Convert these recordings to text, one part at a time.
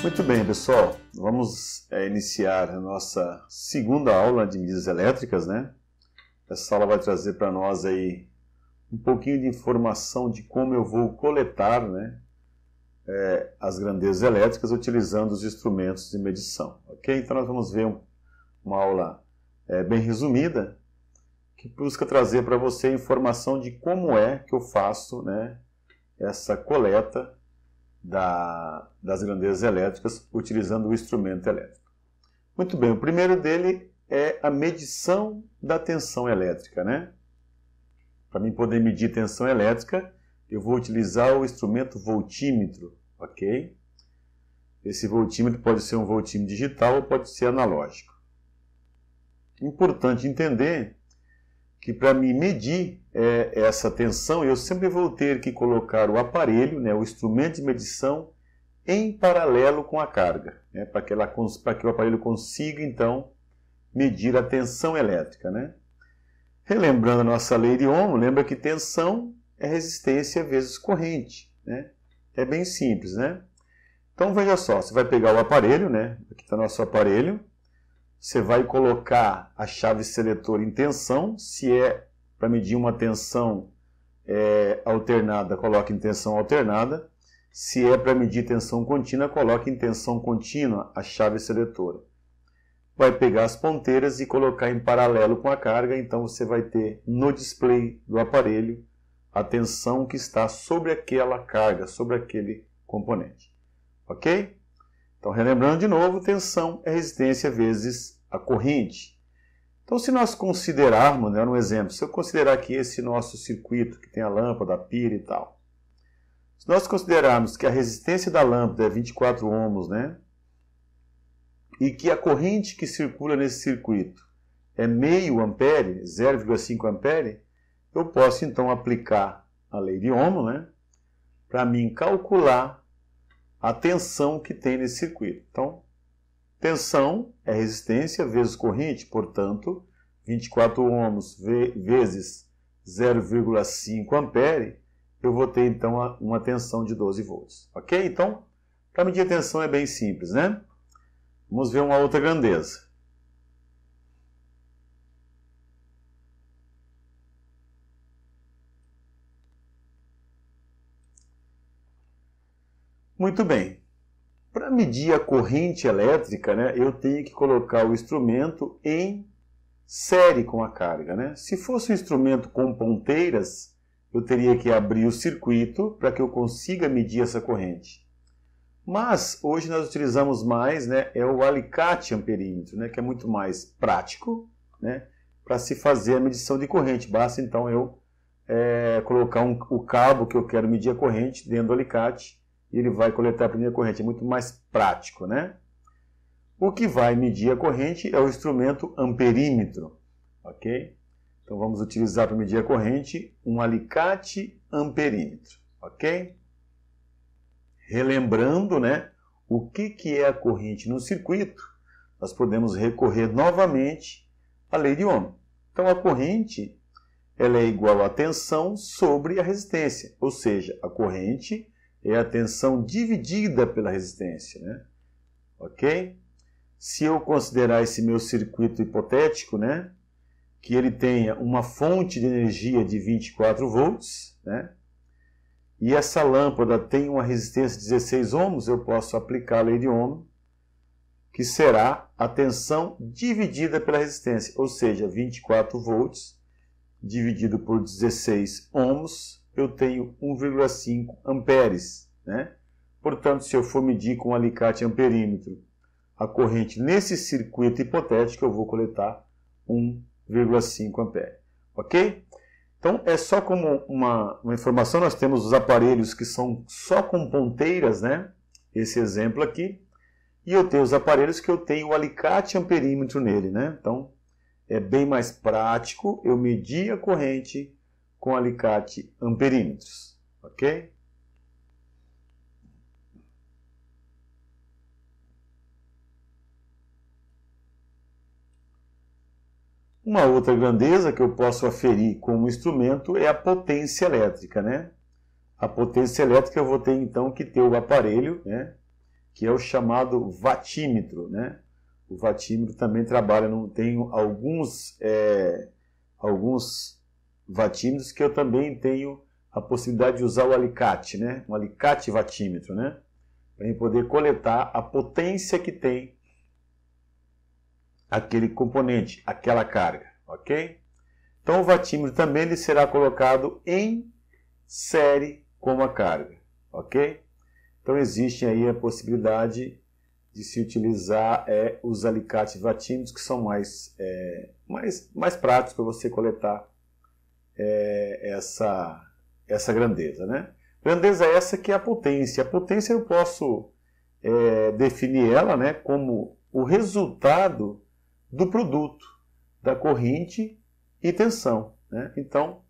Muito bem, pessoal. Vamos iniciar a nossa segunda aula de medidas elétricas, né? Essa aula vai trazer para nós aí um pouquinho de informação de como eu vou coletar, né, as grandezas elétricas utilizando os instrumentos de medição, ok? Então nós vamos ver uma aula bem resumida que busca trazer para você informação de como é que eu faço, né, essa coleta das grandezas elétricas utilizando o instrumento elétrico. Muito bem, o primeiro dele é a medição da tensão elétrica, né? Para mim poder medir tensão elétrica, eu vou utilizar o instrumento voltímetro, ok? Esse voltímetro pode ser um voltímetro digital ou pode ser analógico. Importante entender que para me medir essa tensão, eu sempre vou ter que colocar o aparelho, né, o instrumento de medição, em paralelo com a carga, né, para que o aparelho consiga, então, medir a tensão elétrica, né? Relembrando a nossa lei de Ohm, lembra que tensão é resistência vezes corrente, né? É bem simples, né? Então, veja só, você vai pegar o aparelho, né? Aqui está nosso aparelho. Você vai colocar a chave seletora em tensão. Se é para medir uma tensão alternada, coloque em tensão alternada. Se é para medir tensão contínua, coloque em tensão contínua a chave seletora. Vai pegar as ponteiras e colocar em paralelo com a carga. Então você vai ter no display do aparelho a tensão que está sobre aquela carga, sobre aquele componente. Ok? Então, relembrando de novo, tensão é resistência vezes a corrente. Então, se nós considerarmos, né, um exemplo, se eu considerar aqui esse nosso circuito, que tem a lâmpada, a pilha e tal. Se nós considerarmos que a resistência da lâmpada é 24 ohms, né, e que a corrente que circula nesse circuito é meio ampere, 0,5 ampere, eu posso, então, aplicar a lei de Ohm, né, para mim calcular a tensão que tem nesse circuito. Então, tensão é resistência vezes corrente, portanto, 24 ohms vezes 0,5 ampere, eu vou ter, então, uma tensão de 12 volts. Ok? Então, para medir a tensão é bem simples, né? Vamos ver uma outra grandeza. Muito bem. Para medir a corrente elétrica, né, eu tenho que colocar o instrumento em série com a carga, né? Se fosse um instrumento com ponteiras, eu teria que abrir o circuito para que eu consiga medir essa corrente. Mas hoje nós utilizamos mais, né, o alicate amperímetro, né, que é muito mais prático, né, para se fazer a medição de corrente. Basta então eu colocar o cabo que eu quero medir a corrente dentro do alicate e ele vai coletar a primeira corrente. É muito mais prático, né? O que vai medir a corrente é o instrumento amperímetro, ok? Então vamos utilizar para medir a corrente um alicate amperímetro, ok? Relembrando, né, o que é a corrente no circuito, nós podemos recorrer novamente à lei de Ohm. Então a corrente ela é igual à tensão sobre a resistência, ou seja, a corrente é a tensão dividida pela resistência, né? Ok? Se eu considerar esse meu circuito hipotético, né, que ele tenha uma fonte de energia de 24 volts, né, e essa lâmpada tem uma resistência de 16 ohms, eu posso aplicar a lei de Ohm, que será a tensão dividida pela resistência, ou seja, 24 volts dividido por 16 ohms, eu tenho 1,5 amperes, né? Portanto, se eu for medir com um alicate amperímetro a corrente nesse circuito hipotético, eu vou coletar 1,5 ampere, ok? Então, é só como uma informação, nós temos os aparelhos que são só com ponteiras, né? Esse exemplo aqui. E eu tenho os aparelhos que eu tenho o alicate amperímetro nele, né? Então, é bem mais prático eu medir a corrente com alicate amperímetros, ok? Uma outra grandeza que eu posso aferir com o instrumento é a potência elétrica, né? A potência elétrica eu vou ter então que ter o aparelho, né, que é o chamado vatímetro, né? O vatímetro também trabalha, tenho alguns vatímetros que eu também tenho a possibilidade de usar o alicate, né? Um alicate vatímetro, né? Para poder coletar a potência que tem aquele componente, aquela carga, ok? Então o vatímetro também ele será colocado em série com a carga, ok? Então existe aí a possibilidade de se utilizar os alicates vatímetros, que são mais práticos para você coletar essa grandeza, né? Grandeza essa que é a potência. A potência eu posso definir ela, né, como o resultado do produto, da corrente e tensão, né? Então,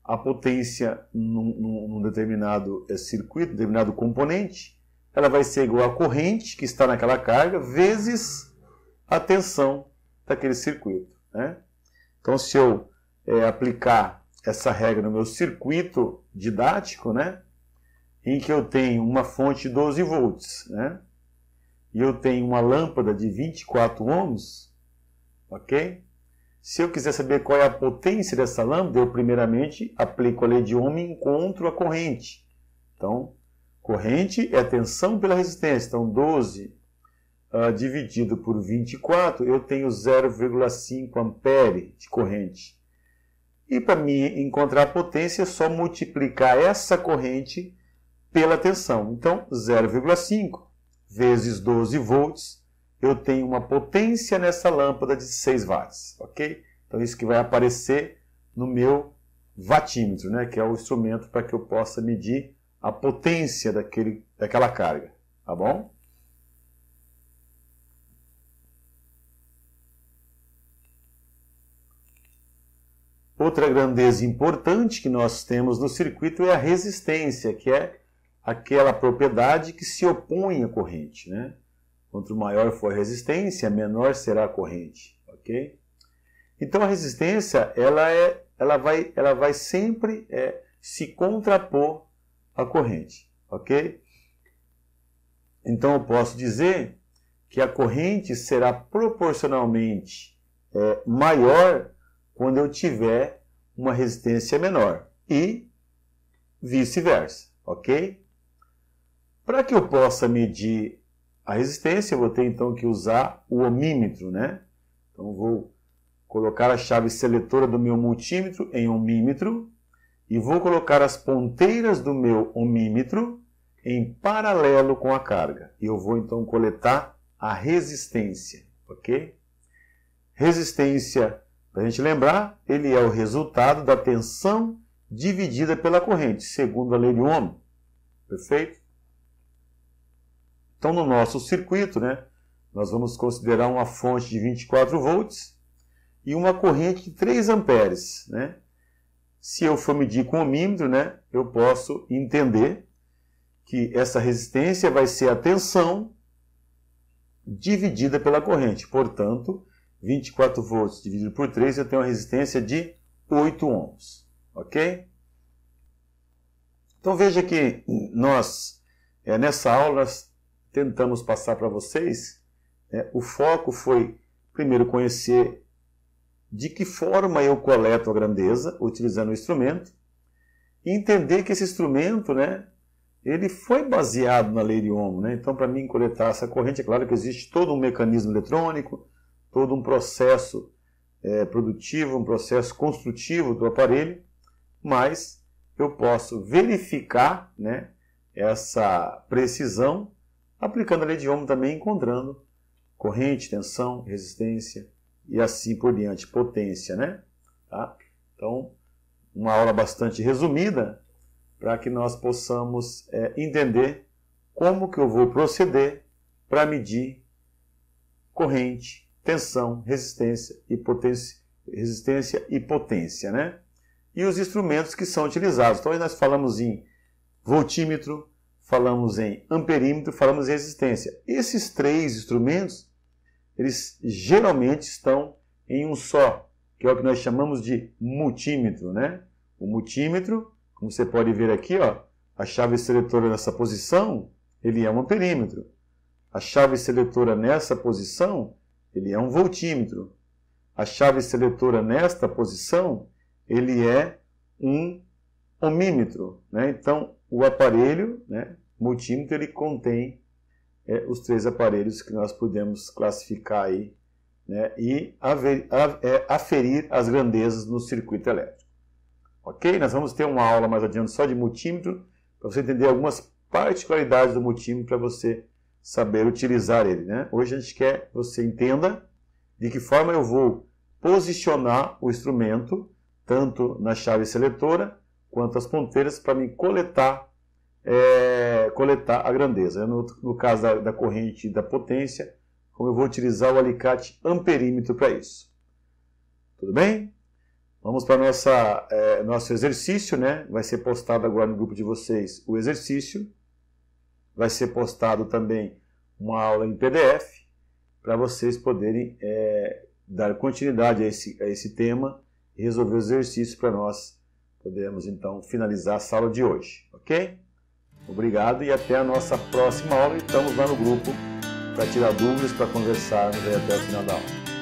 a potência num determinado circuito, determinado componente, ela vai ser igual à corrente que está naquela carga vezes a tensão daquele circuito, né? Então, se eu aplicar essa regra no meu circuito didático, né, em que eu tenho uma fonte de 12 volts, né, e eu tenho uma lâmpada de 24 ohms, ok? Se eu quiser saber qual é a potência dessa lâmpada, eu primeiramente aplico a lei de Ohm e encontro a corrente. Então, corrente é a tensão pela resistência. Então, 12 dividido por 24, eu tenho 0,5 ampere de corrente. E para mim encontrar a potência, é só multiplicar essa corrente pela tensão. Então, 0,5 vezes 12 volts, eu tenho uma potência nessa lâmpada de 6 watts, ok? Então, isso que vai aparecer no meu vatímetro, né? Que é o instrumento para que eu possa medir a potência daquela carga, tá bom? Outra grandeza importante que nós temos no circuito é a resistência, que é aquela propriedade que se opõe à corrente, né? Quanto maior for a resistência, menor será a corrente, ok? Então a resistência ela vai sempre se contrapor à corrente, ok? Então eu posso dizer que a corrente será proporcionalmente maior quando eu tiver uma resistência menor e vice-versa, ok? Para que eu possa medir a resistência, eu vou ter então que usar o ohmímetro, né? Então vou colocar a chave seletora do meu multímetro em ohmímetro e vou colocar as ponteiras do meu ohmímetro em paralelo com a carga. E eu vou então coletar a resistência, ok? Resistência, para a gente lembrar, ele é o resultado da tensão dividida pela corrente, segundo a lei de Ohm. Perfeito? Então, no nosso circuito, né, nós vamos considerar uma fonte de 24 volts e uma corrente de 3 amperes. Né? Se eu for medir com o ohmímetro, né, eu posso entender que essa resistência vai ser a tensão dividida pela corrente. Portanto, 24 volts dividido por 3, eu tenho uma resistência de 8 ohms. Ok? Então, veja que nós, nessa aula, nós tentamos passar para vocês, o foco foi, primeiro, conhecer de que forma eu coleto a grandeza, utilizando o instrumento, e entender que esse instrumento, né, ele foi baseado na lei de Ohm. Né? Então, para mim coletar essa corrente, é claro que existe todo um mecanismo eletrônico, todo um processo produtivo, um processo construtivo do aparelho, mas eu posso verificar, né, essa precisão aplicando a lei de Ohm também, encontrando corrente, tensão, resistência e assim por diante, potência, né? Tá? Então, uma aula bastante resumida para que nós possamos entender como que eu vou proceder para medir corrente, tensão, resistência e potência, né? E os instrumentos que são utilizados. Então, aí nós falamos em voltímetro, falamos em amperímetro, falamos em resistência. Esses 3 instrumentos, eles geralmente estão em um só, que é o que nós chamamos de multímetro, né? O multímetro, como você pode ver aqui, ó, a chave seletora nessa posição, ele é um amperímetro. A chave seletora nessa posição, ele é um voltímetro. A chave seletora nesta posição, ele é um ohmímetro, né? Então, o aparelho, né, multímetro, ele contém os 3 aparelhos que nós podemos classificar aí, né, e aferir as grandezas no circuito elétrico. Ok? Nós vamos ter uma aula mais adiante só de multímetro, para você entender algumas particularidades do multímetro, para você saber utilizar ele, né? Hoje a gente quer que você entenda de que forma eu vou posicionar o instrumento, tanto na chave seletora quanto as ponteiras, para me coletar a grandeza. No caso da corrente e da potência, como eu vou utilizar o alicate amperímetro para isso. Tudo bem? Vamos para nosso exercício, né? Vai ser postado agora no grupo de vocês o exercício. Vai ser postado também uma aula em PDF, para vocês poderem dar continuidade a esse tema e resolver os exercícios para nós podermos, então, finalizar a aula de hoje. Ok? Obrigado e até a nossa próxima aula. Estamos lá no grupo para tirar dúvidas, para conversarmos até o final da aula.